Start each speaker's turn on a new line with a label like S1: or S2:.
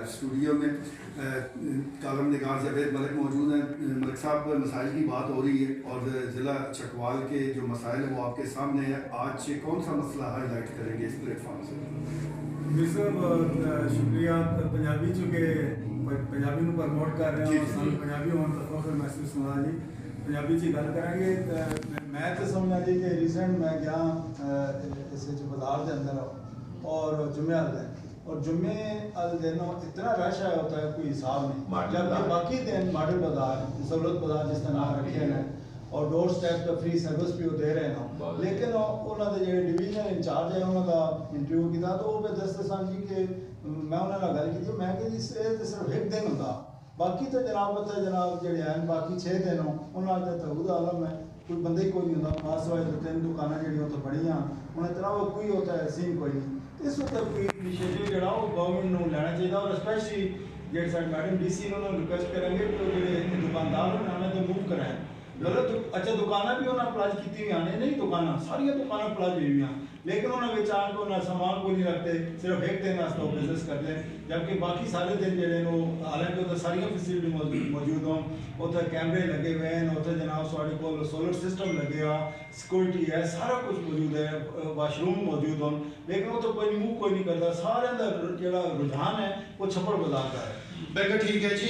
S1: Studio में कालम निगार जावेद मलिक मौजूद हैं। मलिक साहब, मसाइल की बात हो रही है और ज़िला चकवाल के जो मसाइल हैं वो आपके सामने है। आज कौन सा मसला हाईलाइट करेंगे इस प्लेटफॉर्म से?
S2: जी साहब, शुक्रिया। पंजाबी चुके पंजाबी को प्रमोट कर रहे हैं और पंजाबी होने का फख्र महसूस होना जी। पंजाबी ची गल करेंगे। मैं तो समझा जी कि रिसेंट मैं गया इस बाजार के अंदर और जुम्मे वाले और जुम्मे वाले दिन इतना रश आया होता है कोई हिसाब नहीं, जबकि बाकी दिन मॉडल बाजार सहूलत बाजार जिस तरह नाम रखे हैं और डोर स्टैप का फ्री सर्विस भी वो दे रहे हैं। लेकिन उन्होंने जो डिवीजनल इंचार्ज है उन्होंने इंटरव्यू किया तो वो दसते सन जी कि मैं उन्होंने गल की, मैं कि सिर्फ एक दिन होंगे, बाकी तो जनाब उत्थे जनाब जो हैं बाकी 6 दिन उन्होंने तहूद आलम है, कोई बंदे ही कोई नहीं होता। मास वाइज 2-3 दुकाना जी उत्थे बड़ियाँ उन्हें तरह वो कोई होता है सीन कोई नहीं। इस वक्त कोई इनिशिएटिव जो गवर्नमेंट को लेना चाहिए और स्पैशली जो साढ़े मैडम DC उन्होंने रिक्वेस्ट करेंगे कि जो दुकानदार उन्होंने तो मूव कराएं। गलत अच्छा दुकाना भी उन्होंने प्लाज की हुई आने नहीं, दुकाना सारिया दुकाना प्लाज हुई हैं, लेकिन उन्होंने बेचार को ना सामान को नहीं रखते, सिर्फ एक दिन वास्ते वो बिजनेस करते हैं, जबकि बाकी सारे दिन जो हालांकि उधर सारिया फैसिलिटी मौजूद हों, उधर कैमरे लगे हुए हैं, उधर जनाब साढ़े को सोलर सिस्टम लगे हुआ, सिक्योरिटी है, सारा कुछ मौजूद है, वाशरूम मौजूद हों, लेकिन वो तो कोई मूव कोई नहीं करता। सारे जो रुझान है वो छप्पड़ बाजार का है।
S1: बिल्कुल ठीक है जी।